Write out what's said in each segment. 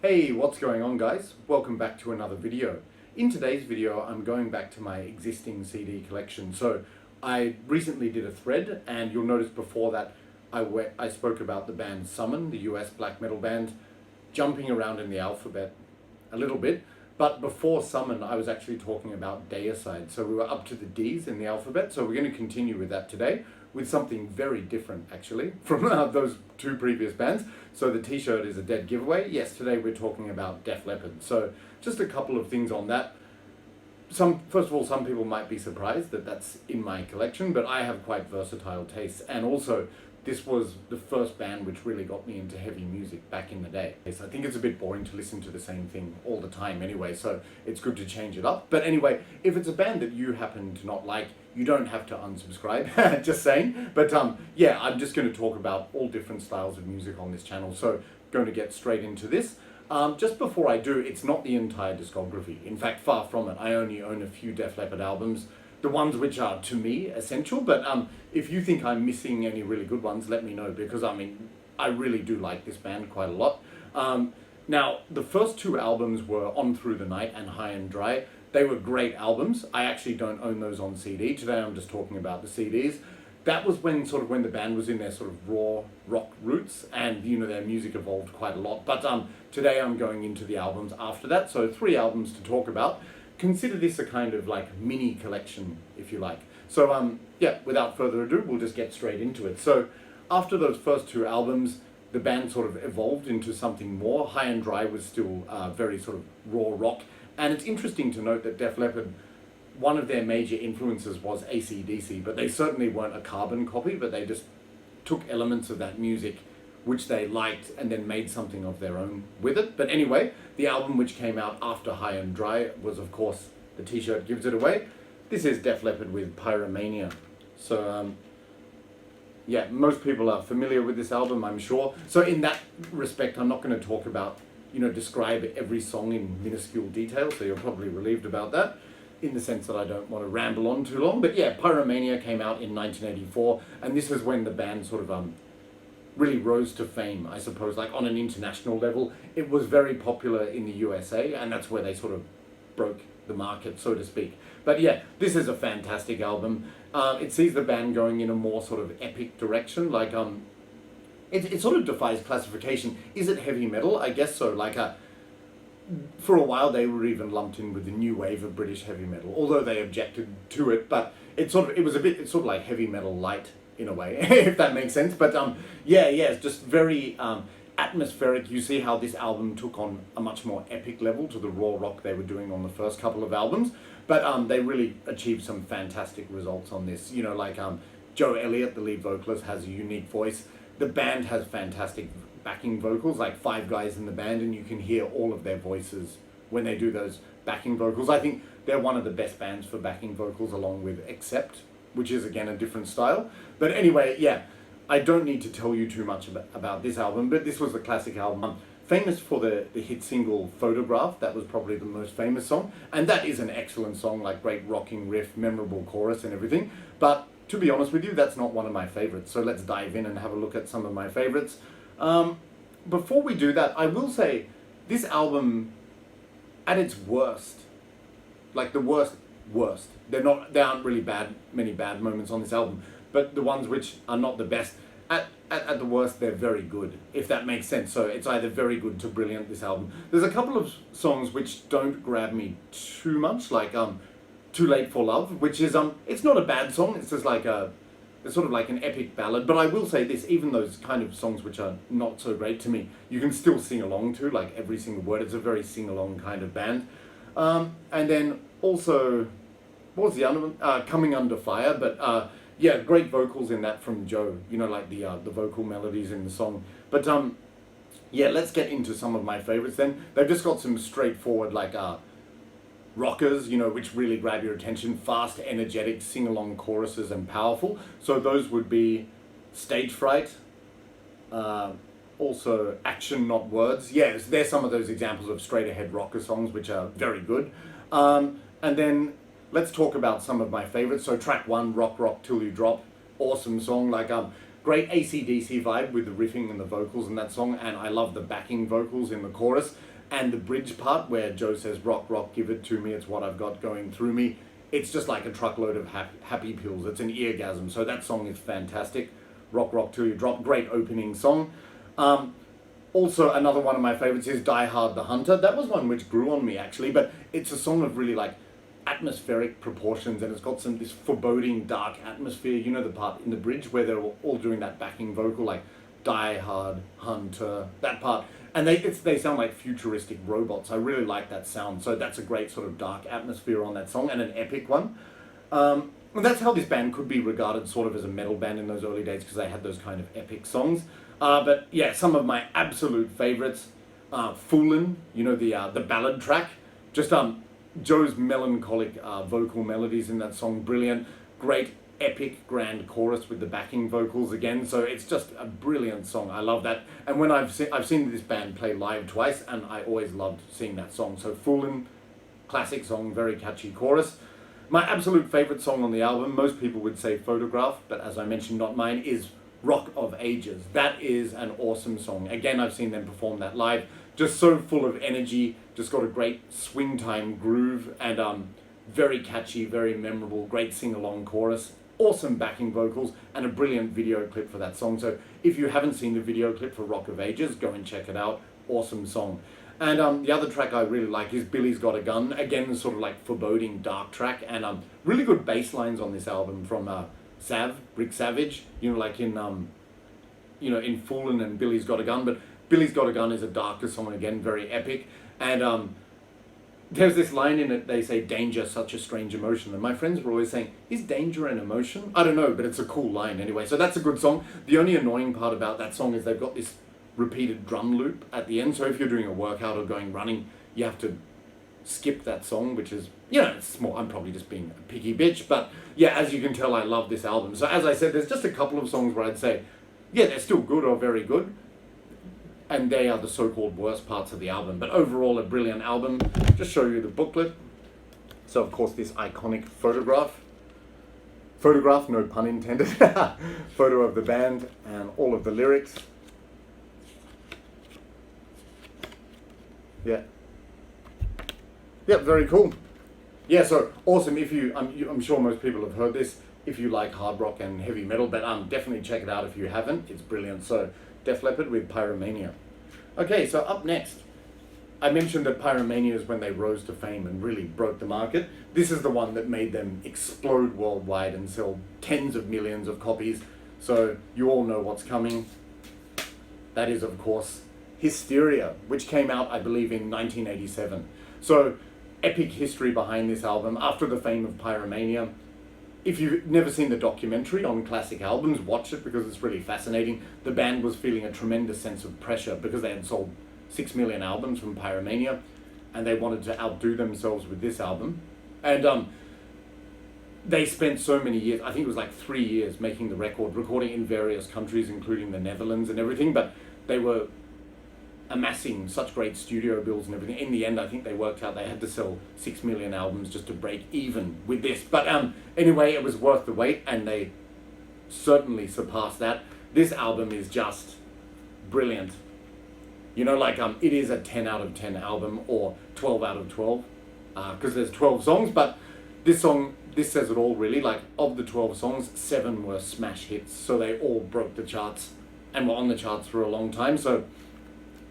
Hey, what's going on guys? Welcome back to another video. In today's video, I'm going back to my existing CD collection. So I recently did a thread, and you'll notice before that I spoke about the band Summon, the US black metal band, jumping around in the alphabet a little bit. But before Summon, I was actually talking about Deicide. So we were up to the D's in the alphabet. So we're going to continue with that today with something very different, actually, from those two previous bands. So the t-shirt is a dead giveaway. Yes, today we're talking about Def Leppard. So just a couple of things on that. First of all, some people might be surprised that that's in my collection, but I have quite versatile tastes. And also, this was the first band which really got me into heavy music back in the day. So I think it's a bit boring to listen to the same thing all the time anyway, so it's good to change it up. But anyway, if it's a band that you happen to not like, you don't have to unsubscribe, just saying. But yeah, I'm just going to talk about all different styles of music on this channel, so going to get straight into this. Just before I do, it's not the entire discography. In fact, far from it. I only own a few Def Leppard albums, the ones which are, to me, essential. But if you think I'm missing any really good ones, let me know, because I mean, I really do like this band quite a lot. Now, the first two albums were On Through the Night and High and Dry. They were great albums. I actually don't own those on CD. Today I'm just talking about the CDs. That was when the band was in their sort of raw rock roots, and you know, their music evolved quite a lot. But today I'm going into the albums after that, so 3 albums to talk about. Consider this a kind of like mini collection, if you like. So yeah, without further ado, we'll just get straight into it. So after those first 2 albums, the band sort of evolved into something more. High and Dry was still very sort of raw rock. And it's interesting to note that Def Leppard, one of their major influences was AC/DC, but they certainly weren't a carbon copy, but they just took elements of that music which they liked and then made something of their own with it. But anyway, the album which came out after High and Dry was, of course, the t-shirt gives it away. This is Def Leppard with Pyromania. So yeah, most people are familiar with this album, I'm sure. So in that respect, I'm not going to talk about, you know, describe every song in minuscule detail, so you're probably relieved about that, in the sense that I don't want to ramble on too long. But yeah, Pyromania came out in 1984, and this is when the band sort of really rose to fame, I suppose, like on an international level. It was very popular in the USA, and that's where they sort of broke the market, so to speak. But yeah, this is a fantastic album. It sees the band going in a more sort of epic direction, like it sort of defies classification. Is it heavy metal? I guess so. Like for a while they were even lumped in with the new wave of British heavy metal, although they objected to it. But it's sort of like heavy metal light in a way, if that makes sense. But yeah, it's just very atmospheric. You see how this album took on a much more epic level to the raw rock they were doing on the first couple of albums. But they really achieved some fantastic results on this. You know, like Joe Elliott, the lead vocalist, has a unique voice. The band has fantastic backing vocals, like 5 guys in the band, and you can hear all of their voices when they do those backing vocals. I think they're one of the best bands for backing vocals, along with Accept, which is again a different style. But anyway, yeah, I don't need to tell you too much about this album, but this was a classic album. Famous for the hit single Photograph. That was probably the most famous song, and that is an excellent song, like great rocking riff, memorable chorus and everything. But to be honest with you, that's not one of my favorites. So let's dive in and have a look at some of my favorites. Before we do that, I will say this album, at its worst, like the worst, there aren't really many bad moments on this album, but the ones which are not the best, at the worst, they're very good, if that makes sense. So it's either very good to brilliant, this album. There's a couple of songs which don't grab me too much, like Too Late for Love, which is it's not a bad song. It's just like it's sort of like an epic ballad. But I will say this: even those kind of songs which are not so great to me, you can still sing along to, like every single word. It's a very sing along kind of band. And then also, what was the other one? Coming Under Fire. But yeah, great vocals in that from Joe. You know, like the vocal melodies in the song. But yeah, let's get into some of my favorites. Then they've just got some straightforward like rockers, you know, which really grab your attention, fast, energetic, sing-along choruses and powerful. So those would be Stage Fright, also Action Not Words. Yes, there's some of those examples of straight-ahead rocker songs which are very good. And then let's talk about some of my favorites. So track 1, Rock Rock Till You Drop, awesome song. Like Great AC/DC vibe with the riffing and the vocals in that song, and I love the backing vocals in the chorus and the bridge part where Joe says, "Rock, rock, give it to me, it's what I've got going through me." It's just like a truckload of happy pills. It's an eargasm. So that song is fantastic. Rock, rock till you drop. Great opening song. Also, another one of my favorites is Die Hard the Hunter. That was one which grew on me, actually, but it's a song of really like atmospheric proportions, and it's got this foreboding dark atmosphere. You know the part in the bridge where they're all doing that backing vocal, like Die Hard Hunter, that part, and they sound like futuristic robots. I really like that sound. So that's a great sort of dark atmosphere on that song, and an epic one. And that's how this band could be regarded sort of as a metal band in those early days, because they had those kind of epic songs. But yeah, some of my absolute favorites, Foolin', you know, the ballad track, just Joe's melancholic vocal melodies in that song, brilliant. Great epic grand chorus with the backing vocals again, so it's just a brilliant song. I love that. And when I've seen this band play live twice, and I always loved seeing that song. So Foolin', classic song, very catchy chorus. My absolute favorite song on the album, most people would say Photograph, but as I mentioned, not mine, is Rock of Ages. That is an awesome song. Again, I've seen them perform that live. Just so full of energy, just got a great swing time groove, and very catchy, very memorable, great sing-along chorus, awesome backing vocals, and a brilliant video clip for that song. So if you haven't seen the video clip for Rock of Ages, go and check it out. Awesome song. And the other track I really like is Billy's Got a Gun. Again, sort of like foreboding dark track, and really good bass lines on this album from Rick Savage, you know, like in in Foolin' and Billy's Got a Gun. But Billy's Got a Gun is a darker song, again, very epic. And there's this line in it, they say, "Danger, such a strange emotion." And my friends were always saying, is danger an emotion? I don't know, but it's a cool line anyway. So that's a good song. The only annoying part about that song is they've got this repeated drum loop at the end. So if you're doing a workout or going running, you have to skip that song, which is, you know, it's small. I'm probably just being a picky bitch, but yeah, as you can tell, I love this album. So as I said, there's just a couple of songs where I'd say, yeah, they're still good or very good, and they are the so-called worst parts of the album. But overall, a brilliant album. Just show you the booklet. So of course, this iconic photograph, no pun intended, photo of the band and all of the lyrics. Yeah. Yeah, very cool. Yeah, so awesome. If I'm sure most people have heard this, if you like hard rock and heavy metal, but definitely check it out if you haven't. It's brilliant. So Def Leppard with Pyromania. Okay, so up next, I mentioned that Pyromania is when they rose to fame and really broke the market. This is the one that made them explode worldwide and sell tens of millions of copies. So you all know what's coming. That is, of course, Hysteria, which came out, I believe, in 1987. So epic history behind this album. After the fame of Pyromania, if you've never seen the documentary on classic albums, watch it because it's really fascinating. The band was feeling a tremendous sense of pressure because they had sold 6 million albums from Pyromania, and they wanted to outdo themselves with this album. And they spent so many years, I think it was like 3 years, making the record, recording in various countries, including the Netherlands and everything, but they were amassing such great studio bills and everything. In the end, I think they worked out they had to sell 6 million albums just to break even with this. But anyway, it was worth the wait, and they certainly surpassed that. This album is just brilliant. You know, like it is a 10 out of 10 album, or 12 out of 12, because there's 12 songs, but this says it all really. Like, of the 12 songs, 7 were smash hits, so they all broke the charts and were on the charts for a long time. So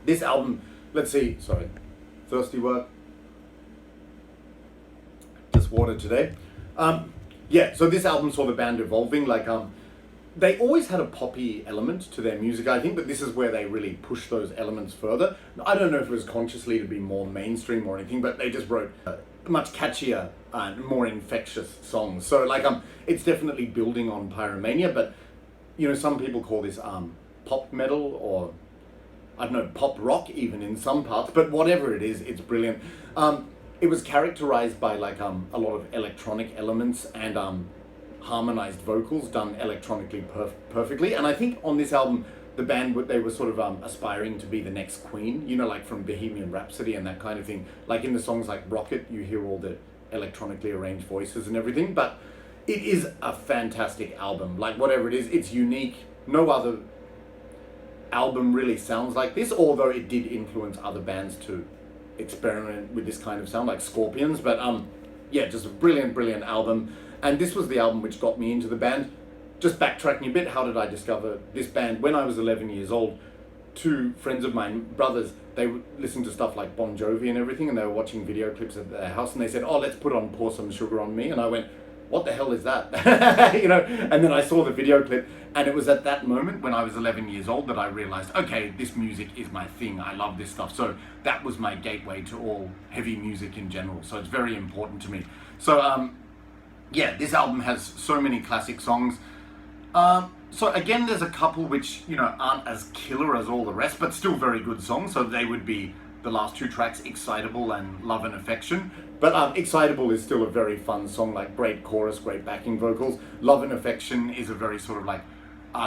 this album, let's see, sorry, thirsty work, just water today. Yeah, so this album saw the band evolving. Like, they always had a poppy element to their music, I think, but this is where they really pushed those elements further. I don't know if it was consciously to be more mainstream or anything, but they just wrote much catchier and more infectious songs. So like, it's definitely building on Pyromania, but you know, some people call this pop metal, or I don't know, pop rock even in some parts, but whatever it is, it's brilliant. It was characterized by like a lot of electronic elements and harmonized vocals done electronically perfectly. And I think on this album, the band, they were sort of aspiring to be the next Queen, you know, like from Bohemian Rhapsody and that kind of thing. Like in the songs like Rocket, you hear all the electronically arranged voices and everything, but it is a fantastic album. Like, whatever it is, it's unique, no other album really sounds like this, although it did influence other bands to experiment with this kind of sound, like Scorpions. But yeah, just a brilliant album. And this was the album which got me into the band. Just backtracking a bit, how did I discover this band? When I was 11 years old, two friends of mine, brothers, they would listen to stuff like Bon Jovi and everything, and they were watching video clips at their house, and they said, oh, let's put on Pour Some Sugar on Me. And I went, what the hell is that? You know, and then I saw the video clip, and it was at that moment when I was 11 years old that I realized, okay, this music is my thing. I love this stuff. So that was my gateway to all heavy music in general. So it's very important to me. So yeah, this album has so many classic songs. So again, there's a couple which, you know, aren't as killer as all the rest, but still very good songs. So they would be the last two tracks, Excitable and Love and Affection. But Excitable is still a very fun song, like great chorus, great backing vocals. Love and Affection is a very sort of like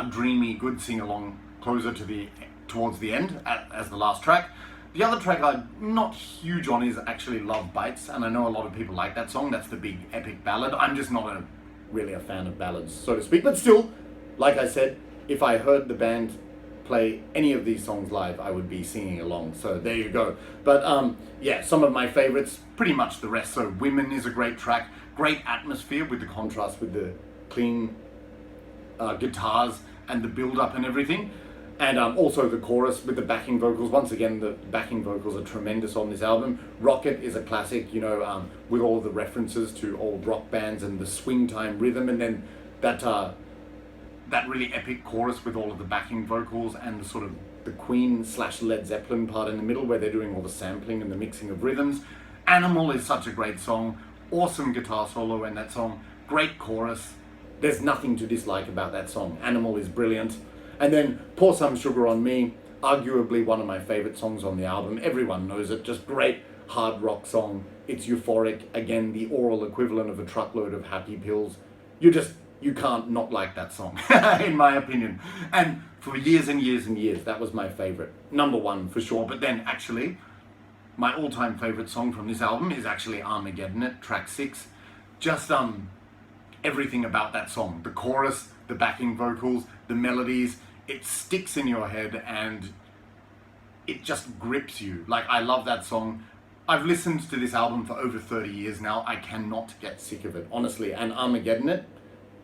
dreamy, good sing-along closer to towards the end as the last track. The other track I'm not huge on is actually Love Bites, and I know a lot of people like that song. That's the big epic ballad. I'm just not really a fan of ballads, so to speak, but still, like I said, if I heard the band play any of these songs live, I would be singing along. So there you go. But yeah, some of my favorites, pretty much the rest. So Women is a great track, great atmosphere with the contrast with the clean guitars and the build up and everything. And also the chorus with the backing vocals. Once again, the backing vocals are tremendous on this album. Rocket is a classic, you know, with all the references to old rock bands and the swing time rhythm, and then that really epic chorus with all of the backing vocals and the sort of the Queen / Led Zeppelin part in the middle where they're doing all the sampling and the mixing of rhythms. Animal is such a great song. Awesome guitar solo in that song. Great chorus. There's nothing to dislike about that song. Animal is brilliant. And then Pour Some Sugar on Me, arguably one of my favorite songs on the album. Everyone knows it. Just great hard rock song. It's euphoric. Again, the oral equivalent of a truckload of happy pills. You can't not like that song, in my opinion. And for years and years and years, that was my favorite. Number one for sure. But then actually, my all-time favorite song from this album is actually Armageddon It, track 6. Just everything about that song. The chorus, the backing vocals, the melodies, it sticks in your head and it just grips you. Like, I love that song. I've listened to this album for over 30 years now. I cannot get sick of it, honestly. And Armageddon It,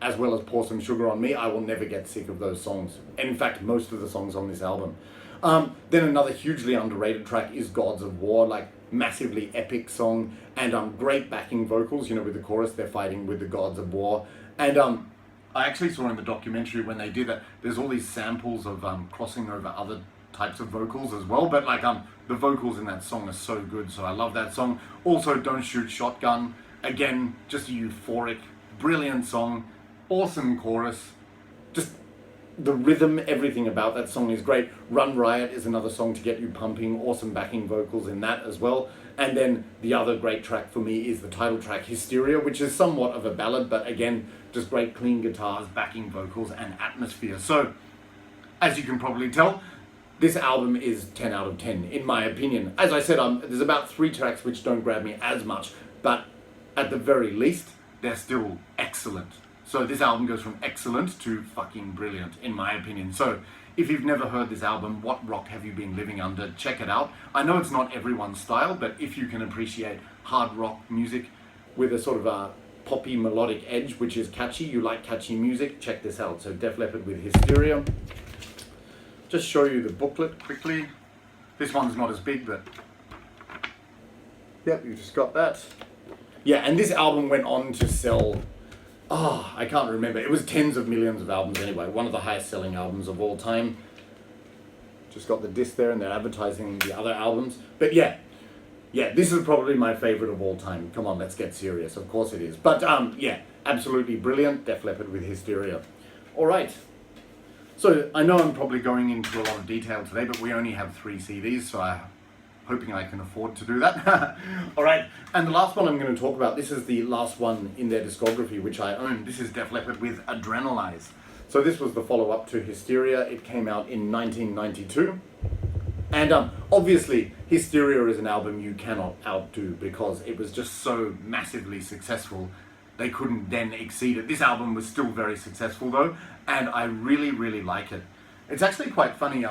as well as Pour Some Sugar on Me, I will never get sick of those songs. In fact, most of the songs on this album. Then another hugely underrated track is Gods of War, like massively epic song, and great backing vocals, you know, with the chorus, they're fighting with the Gods of War. And I actually saw in the documentary when they did that, there's all these samples of crossing over other types of vocals as well, but like the vocals in that song are so good, so I love that song. Also, Don't Shoot Shotgun, again, just a euphoric, brilliant song. Awesome chorus, just the rhythm, everything about that song is great. Run Riot is another song to get you pumping, awesome backing vocals in that as well. And then the other great track for me is the title track, Hysteria, which is somewhat of a ballad, but again, just great clean guitars, backing vocals, and atmosphere. So, as you can probably tell, this album is 10 out of 10, in my opinion. As I said, there's about 3 tracks which don't grab me as much, but at the very least, they're still excellent. So this album goes from excellent to fucking brilliant, in my opinion. So if you've never heard this album, what rock have you been living under? Check it out. I know it's not everyone's style, but if you can appreciate hard rock music with a sort of a poppy melodic edge, which is catchy, you like catchy music, check this out. So Def Leppard with Hysteria. Just show you the booklet quickly. This one's not as big, but yep, you just got that. Yeah, and this album went on to sell, I can't remember. It was tens of millions of albums anyway. One of the highest selling albums of all time. Just got the disc there and they're advertising the other albums. But yeah, this is probably my favorite of all time. Come on, let's get serious. Of course it is. But yeah, absolutely brilliant. Def Leppard with Hysteria. All right. So I know I'm probably going into a lot of detail today, but we only have 3 CDs, so I'm hoping I can afford to do that. All right, and the last one I'm going to talk about, this is the last one in their discography, which I own. This is Def Leppard with Adrenalize. So this was the follow-up to Hysteria. It came out in 1992. And obviously, Hysteria is an album you cannot outdo because it was just so massively successful. they couldn't then exceed it. This album was still very successful though, and I really, really like it. It's actually quite funny.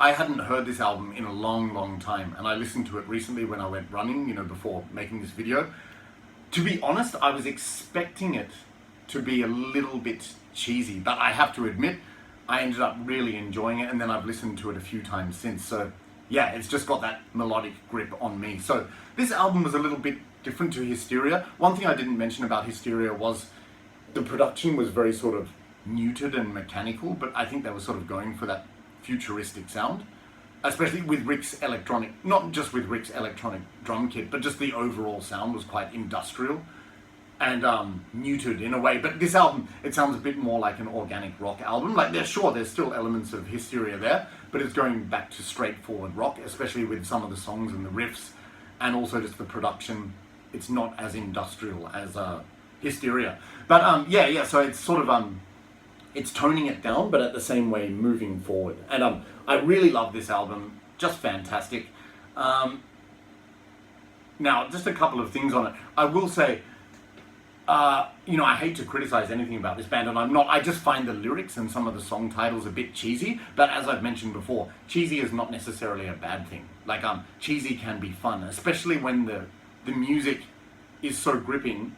I hadn't heard this album in a long, long time, and I listened to it recently when I went running, you know, before making this video. To be honest, I was expecting it to be a little bit cheesy, but I have to admit, I ended up really enjoying it, and then I've listened to it a few times since. So yeah, it's just got that melodic grip on me. So this album was a little bit different to Hysteria. One thing I didn't mention about Hysteria was the production was very sort of muted and mechanical, but I think they were sort of going for that futuristic sound, especially with Rick's electronic, not just with Rick's electronic drum kit, but just the overall sound was quite industrial and muted in a way. But this album, it sounds a bit more like an organic rock album. Like there's still elements of Hysteria there, but it's going back to straightforward rock, especially with some of the songs and the riffs, and also just the production. It's not as industrial as Hysteria. But yeah, so it's sort of it's toning it down, but at the same way moving forward. And I really love this album, just fantastic. Now, just a couple of things on it. I will say, you know, I hate to criticize anything about this band, and I just find the lyrics and some of the song titles a bit cheesy, but as I've mentioned before, cheesy is not necessarily a bad thing. Like, cheesy can be fun, especially when the music is so gripping,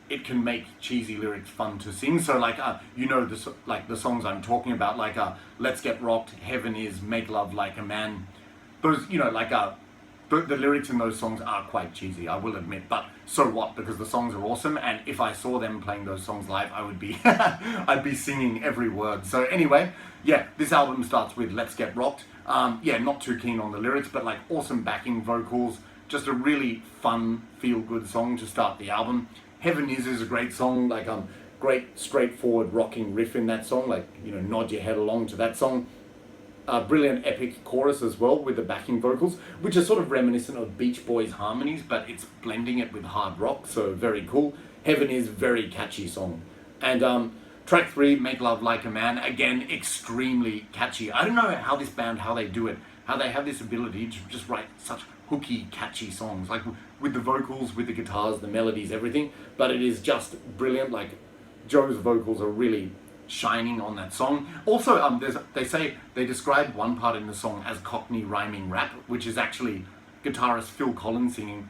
it can make cheesy lyrics fun to sing. So like, you know, the songs I'm talking about, like Let's Get Rocked, Heaven Is, Make Love Like a Man. Those, you know, like the lyrics in those songs are quite cheesy, I will admit, but so what, because the songs are awesome, and if I saw them playing those songs live, I would be, I'd be singing every word. So anyway, yeah, this album starts with Let's Get Rocked. Yeah, not too keen on the lyrics, but like awesome backing vocals, just a really fun, feel-good song to start the album. Heaven Is a great song, like great straightforward rocking riff in that song, like, you know, nod your head along to that song. Brilliant epic chorus as well with the backing vocals, which are sort of reminiscent of Beach Boys harmonies, but it's blending it with hard rock, so very cool. Heaven Is, very catchy song. And track 3, Make Love Like a Man, again, extremely catchy. I don't know how this band, how they do it, how they have this ability to just write such hooky, catchy songs, like with the vocals, with the guitars, the melodies, everything, but it is just brilliant. Like, Joe's vocals are really shining on that song. Also, they describe one part in the song as Cockney rhyming rap, which is actually guitarist Phil Collins singing.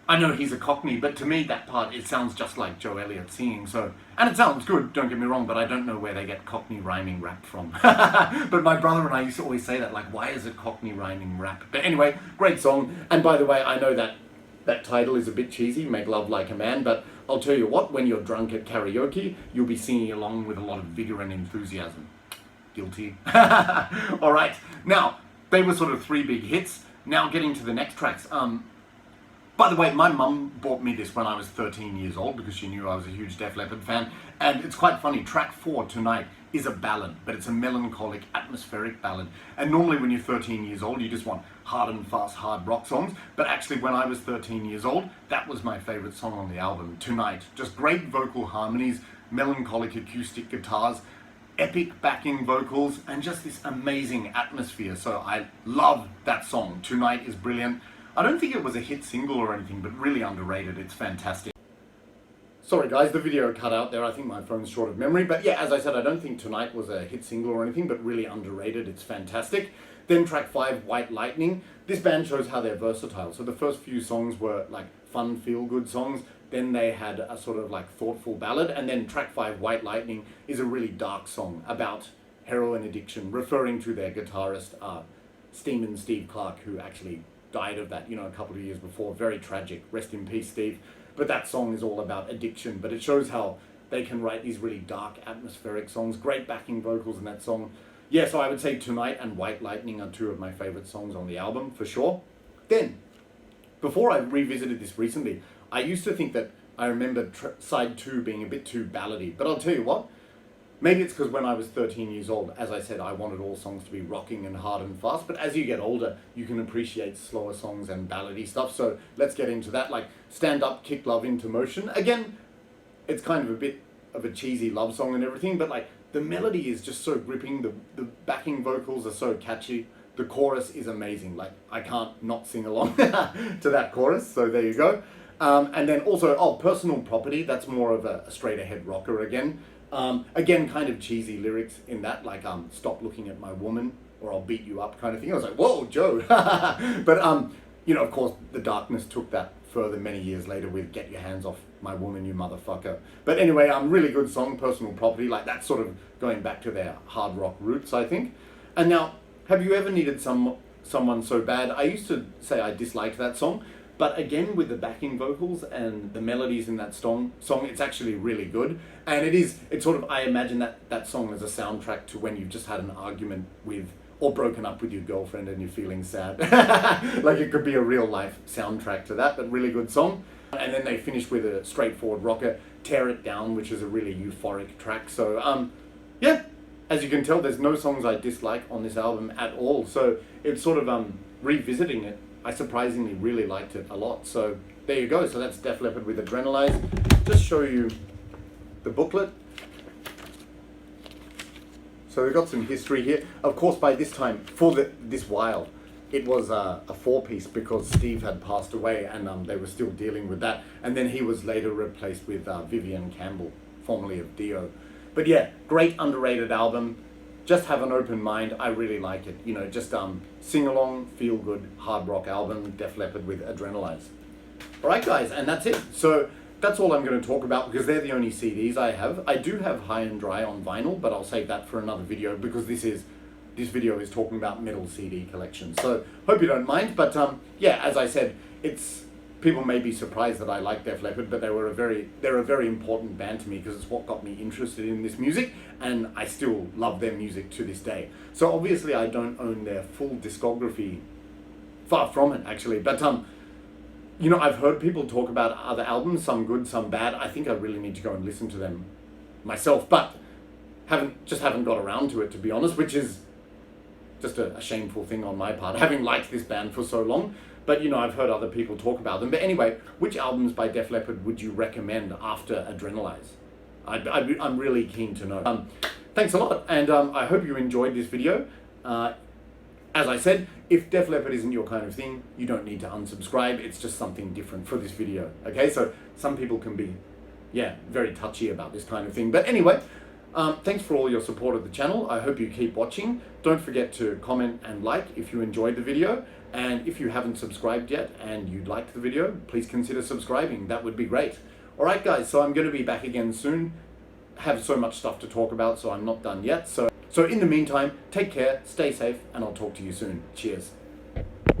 I know he's a Cockney, but to me that part, it sounds just like Joe Elliott singing. So, and it sounds good, don't get me wrong, but I don't know where they get Cockney rhyming rap from. But my brother and I used to always say that, like, why is it Cockney rhyming rap? But anyway, great song. And by the way, I know that title is a bit cheesy, Make Love Like a Man, but I'll tell you what, when you're drunk at karaoke, you'll be singing along with a lot of vigor and enthusiasm. Guilty. All right, now, they were sort of 3 big hits. Now getting to the next tracks. By the way, my mum bought me this when I was 13 years old because she knew I was a huge Def Leppard fan. And it's quite funny, track 4, Tonight, is a ballad, but it's a melancholic, atmospheric ballad. And normally when you're 13 years old, you just want hard and fast, hard rock songs. But actually when I was 13 years old, that was my favorite song on the album, Tonight. Just great vocal harmonies, melancholic acoustic guitars, epic backing vocals, and just this amazing atmosphere. So I love that song. Tonight is brilliant. I don't think it was a hit single or anything, but really underrated. It's fantastic. Sorry guys, the video cut out there. I think my phone's short of memory. But yeah, as I said, I don't think Tonight was a hit single or anything, but really underrated. It's fantastic. Then track 5, White Lightning. This band shows how they're versatile. So the first few songs were like fun, feel-good songs. Then they had a sort of like thoughtful ballad. And then track 5, White Lightning, is a really dark song about heroin addiction, referring to their guitarist, Steeman Steve Clark, who actually died of that, you know, a couple of years before. Very tragic. Rest in peace, Steve. But that song is all about addiction. But it shows how they can write these really dark, atmospheric songs. Great backing vocals in that song. Yeah, so I would say Tonight and White Lightning are 2 of my favorite songs on the album, for sure. Then, before I revisited this recently, I used to think that I remembered side 2 being a bit too ballady. But I'll tell you what, maybe it's because when I was 13 years old, as I said, I wanted all songs to be rocking and hard and fast. But as you get older, you can appreciate slower songs and ballady stuff. So let's get into that. Like Stand Up, Kick Love Into Motion. Again, it's kind of a bit of a cheesy love song and everything, but like the melody is just so gripping. The backing vocals are so catchy. The chorus is amazing. Like I can't not sing along to that chorus. So there you go. And then also, Personal Property, that's more of a straight ahead rocker again. Again, kind of cheesy lyrics in that, like, stop looking at my woman or I'll beat you up kind of thing. I was like, whoa, Joe. But, you know, of course, the Darkness took that further many years later with Get Your Hands Off My Woman, You Motherfucker. But anyway, really good song, Personal Property. Like, that's sort of going back to their hard rock roots, I think. And now, have you ever needed someone so bad? I used to say I disliked that song. But again, with the backing vocals and the melodies in that song, it's actually really good. And it's sort of, I imagine that song as a soundtrack to when you've just had an argument with, or broken up with your girlfriend and you're feeling sad. Like, it could be a real life soundtrack to that, but really good song. And then they finish with a straightforward rocker, Tear It Down, which is a really euphoric track. So, yeah, as you can tell, there's no songs I dislike on this album at all. So it's sort of, revisiting it, I surprisingly really liked it a lot. So there you go. So that's Def Leppard with Adrenalize. Just show you the booklet. So we've got some history here. Of course, by this time, for this Wild, it was a 4-piece because Steve had passed away and they were still dealing with that. And then he was later replaced with Vivian Campbell, formerly of Dio. But yeah, great underrated album. Just have an open mind. I really like it. You know, just sing along, feel good, hard rock album, Def Leppard with Adrenalize. All right, guys, and that's it. So that's all I'm going to talk about because they're the only CDs I have. I do have High and Dry on vinyl, but I'll save that for another video because this video is talking about metal CD collections. So hope you don't mind. But yeah, as I said, people may be surprised that I like Def Leppard, but they're a very important band to me because it's what got me interested in this music, and I still love their music to this day. So obviously I don't own their full discography, far from it actually, but you know, I've heard people talk about other albums, some good, some bad. I think I really need to go and listen to them myself, but haven't got around to it, to be honest, which is just a shameful thing on my part, having liked this band for so long. But, you know, I've heard other people talk about them. But anyway, which albums by Def Leppard would you recommend after Adrenalize? I'm really keen to know. Thanks a lot, and I hope you enjoyed this video. As I said, if Def Leppard isn't your kind of thing, you don't need to unsubscribe. It's just something different for this video. Okay, so some people can be, yeah, very touchy about this kind of thing. But anyway, thanks for all your support of the channel. I hope you keep watching. Don't forget to comment and like if you enjoyed the video. And if you haven't subscribed yet and you liked the video, please consider subscribing. That would be great. All right, guys, so I'm going to be back again soon. Have so much stuff to talk about, so I'm not done yet. So in the meantime, take care, stay safe, and I'll talk to you soon. Cheers.